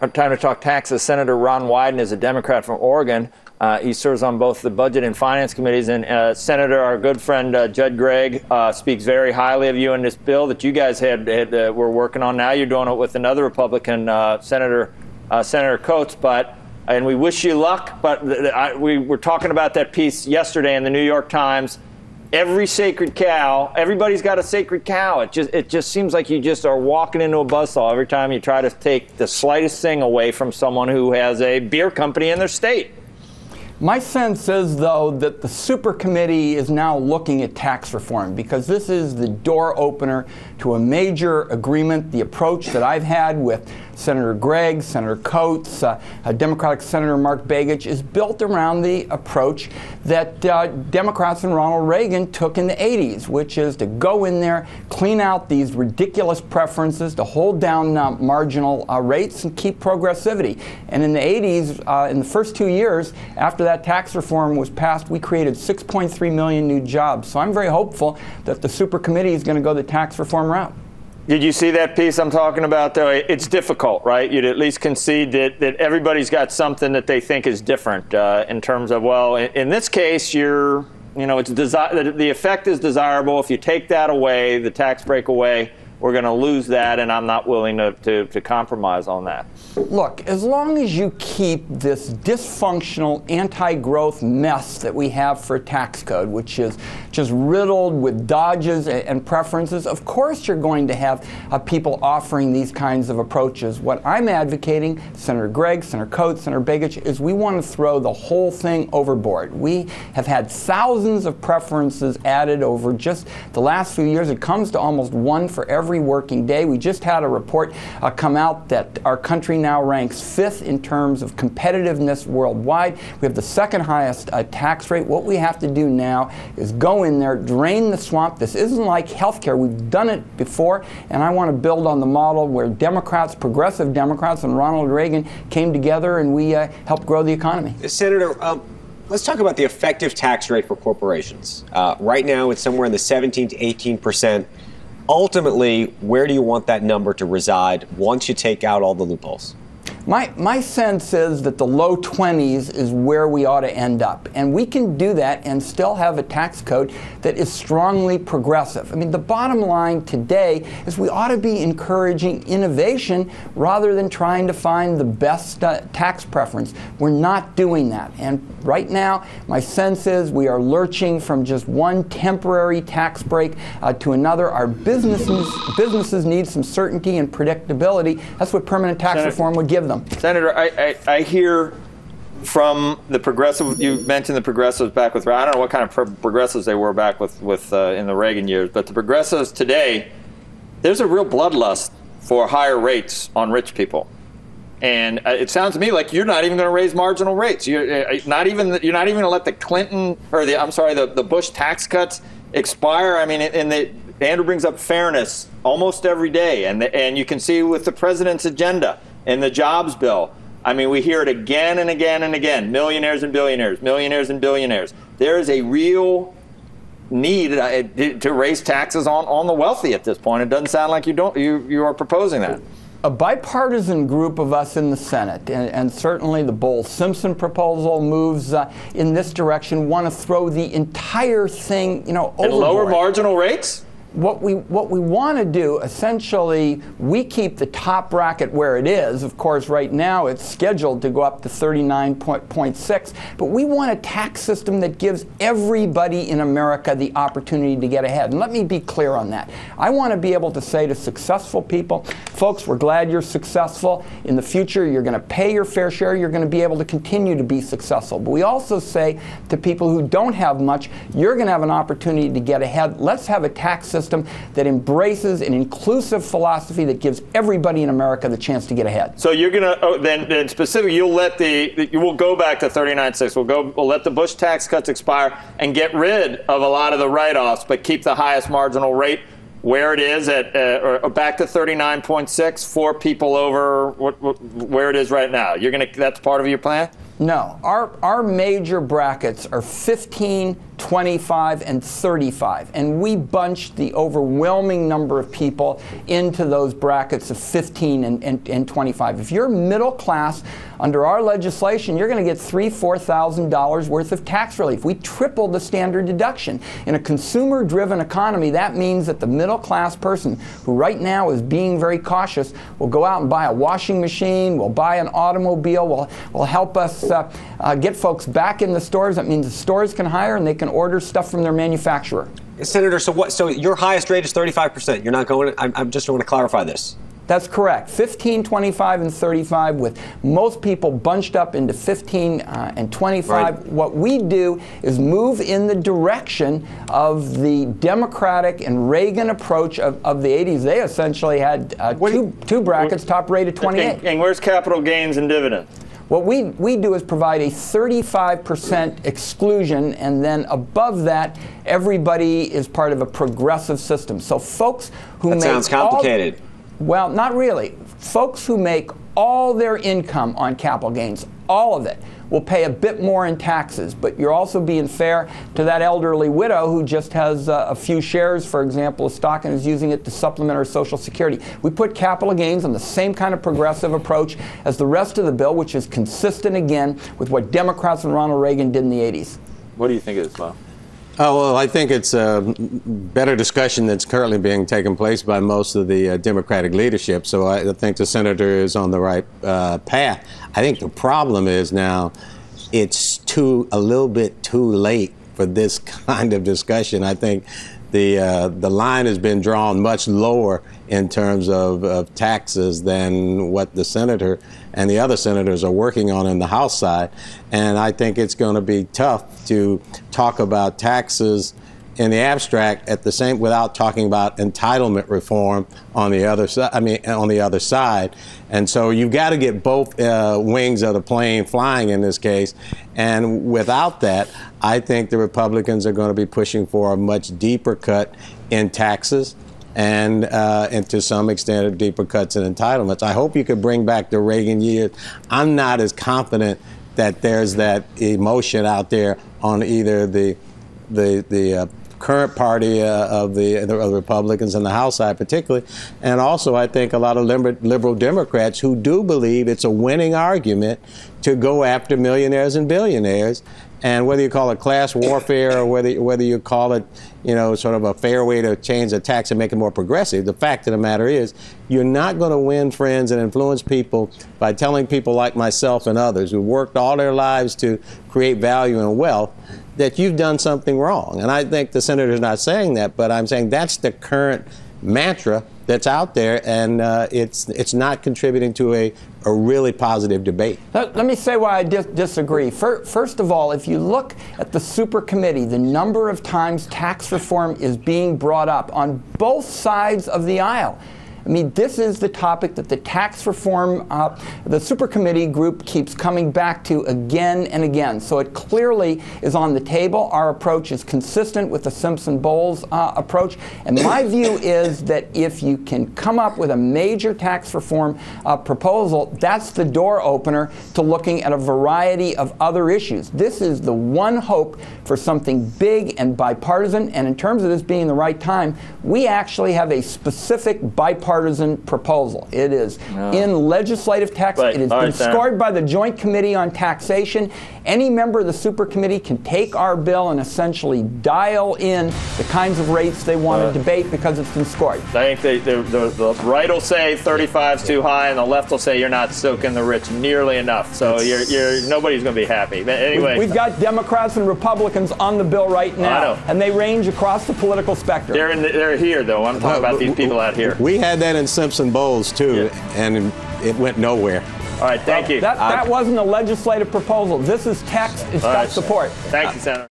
time to talk taxes. Senator Ron Wyden is a Democrat from Oregon. He serves on both the Budget and Finance committees. And Senator, our good friend Judd Gregg, speaks very highly of you in this bill that you guys were working on. Now you're doing it with another Republican, Senator Coates. And we wish you luck. But we were talking about that piece yesterday in the New York Times. Every sacred cow, everybody's got a sacred cow. It just seems like you just are walking into a buzzsaw every time you try to take the slightest thing away from someone who has a beer company in their state. My sense is, though, that the super committee is now looking at tax reform because this is the door opener to a major agreement. The approach that I've had with Senator Gregg, Senator Coates, Democratic Senator Mark Begich is built around the approach that Democrats and Ronald Reagan took in the 80s, which is to go in there, clean out these ridiculous preferences, to hold down marginal rates and keep progressivity. And in the 80s, in the first 2 years after that tax reform was passed, we created 6.3 million new jobs. So I'm very hopeful that the super committee is going to go the tax reform route. Did you see that piece I'm talking about, though? It's difficult, right? You'd at least concede that everybody's got something that they think is different in terms of, well, in this case, the effect is desirable. If you take that away, the tax break away, we're going to lose that, and I'm not willing to compromise on that. Look, as long as you keep this dysfunctional anti-growth mess that we have for a tax code, which is just riddled with dodges and preferences, of course you're going to have people offering these kinds of approaches. What I'm advocating, Senator Gregg, Senator Coates, Senator Begich, is we want to throw the whole thing overboard. We have had thousands of preferences added over just the last few years. It comes to almost one for every working day. We just had a report come out that our country now ranks 5th in terms of competitiveness worldwide. We have the 2nd highest tax rate. What we have to do now is go in there, drain the swamp. This isn't like healthcare. We've done it before, and I want to build on the model where Democrats, progressive Democrats, and Ronald Reagan came together and we helped grow the economy. Senator, let's talk about the effective tax rate for corporations. Right now, it's somewhere in the 17 to 18%. Ultimately, where do you want that number to reside once you take out all the loopholes? My sense is that the low 20s is where we ought to end up. And we can do that and still have a tax code that is strongly progressive. I mean, the bottom line today is we ought to be encouraging innovation rather than trying to find the best tax preference. We're not doing that. And right now, my sense is we are lurching from just one temporary tax break to another. Our businesses need some certainty and predictability. That's what permanent tax reform would give them. Senator, I hear from the progressive. You mentioned the progressives back with. I don't know what kind of progressives they were back with in the Reagan years, but the progressives today, there's a real bloodlust for higher rates on rich people, and it sounds to me like you're not even going to raise marginal rates. You're not even going to let the Clinton or the Bush tax cuts expire. I mean, Andrew brings up fairness almost every day, and you can see with the president's agenda. In the jobs bill, I mean, we hear it again and again and again. Millionaires and billionaires, millionaires and billionaires. There is a real need to raise taxes on the wealthy at this point. It doesn't sound like you are proposing that. A bipartisan group of us in the Senate, and certainly the Bowles-Simpson proposal moves in this direction, want to throw the entire thing, overboard. And lower marginal rates? What we want to do, essentially, we keep the top bracket where it is. Of course, right now it's scheduled to go up to 39.6, but we want a tax system that gives everybody in America the opportunity to get ahead. And let me be clear on that. I want to be able to say to successful people, folks, we're glad you're successful. In the future, you're going to pay your fair share. You're going to be able to continue to be successful. But we also say to people who don't have much, you're going to have an opportunity to get ahead. Let's have a tax system that embraces an inclusive philosophy that gives everybody in America the chance to get ahead. So you're going to then specifically you will go back to 39.6. We'll let the Bush tax cuts expire and get rid of a lot of the write-offs, but keep the highest marginal rate where it is or back to 39.6 for people over where it is right now. That's part of your plan? No. Our major brackets are 15, 25, and 35. And we bunched the overwhelming number of people into those brackets of 15 and 25. If you're middle class, under our legislation, you're going to get $3,000, $4,000 worth of tax relief. We tripled the standard deduction. In a consumer-driven economy, that means that the middle class person who right now is being very cautious will go out and buy a washing machine, will buy an automobile, will help us get folks back in the stores. That means the stores can hire and they can order stuff from their manufacturer. Senator, so your highest rate is 35%. You're not going to, I just want to clarify this. That's correct. 15, 25, and 35, with most people bunched up into 15 and 25. Right. What we do is move in the direction of the Democratic and Reagan approach of the 80s. They essentially had two brackets, top rate of 28. And where's capital gains and dividends? What we do is provide a 35% exclusion, and then above that, everybody is part of a progressive system. So folks who make... That sounds complicated. Well, not really. Folks who make all their income on capital gains, all of it, will pay a bit more in taxes. But you're also being fair to that elderly widow who just has a few shares, for example, of stock, and is using it to supplement her Social Security. We put capital gains on the same kind of progressive approach as the rest of the bill, which is consistent, again, with what Democrats and Ronald Reagan did in the 80s. What do you think it is, Bob? Oh, well, I think it's a better discussion that's currently being taken place by most of the Democratic leadership. So I think the senator is on the right path. I think the problem is now it's a little bit too late for this kind of discussion. I think the line has been drawn much lower in terms of taxes than what the senator and the other senators are working on in the House side. And I think it's going to be tough to talk about taxes in the abstract without talking about entitlement reform on the other side. On the other side. And so you've got to get both wings of the plane flying in this case. And without that, I think the Republicans are going to be pushing for a much deeper cut in taxes and to some extent deeper cuts in entitlements. I hope you could bring back the Reagan years. I'm not as confident that there's that emotion out there on either the current party of the Republicans in the House side particularly, and also I think a lot of liberal Democrats who do believe it's a winning argument to go after millionaires and billionaires. And whether you call it class warfare or whether you call it, sort of a fair way to change the tax and make it more progressive, the fact of the matter is you're not going to win friends and influence people by telling people like myself and others who worked all their lives to create value and wealth that you've done something wrong. And I think the senator's not saying that, but I'm saying that's the current mantra that's out there, and it's not contributing to a really positive debate. Let me say why I disagree. First of all, if you look at the super committee, the number of times tax reform is being brought up on both sides of the aisle. I mean, this is the topic that the tax reform, the super committee group keeps coming back to again and again. So it clearly is on the table. Our approach is consistent with the Simpson-Bowles approach. And my view is that if you can come up with a major tax reform proposal, that's the door opener to looking at a variety of other issues. This is the one hope for something big and bipartisan. And in terms of this being the right time, we actually have a specific bipartisan proposal. It is in legislative text. It has been scored by the Joint Committee on Taxation. Any member of the super committee can take our bill and essentially dial in the kinds of rates they want to debate because it's been scored. I think the right will say 35 is too high, and the left will say you're not soaking the rich nearly enough. So nobody's going to be happy. But anyway, we've got Democrats and Republicans on the bill right now, and they range across the political spectrum. They're here, though. I'm talking about these people out here. We had that in Simpson-Bowles, too, and it went nowhere. All right, thank you. That wasn't a legislative proposal. This is text. It's got support. Thank you, Senator.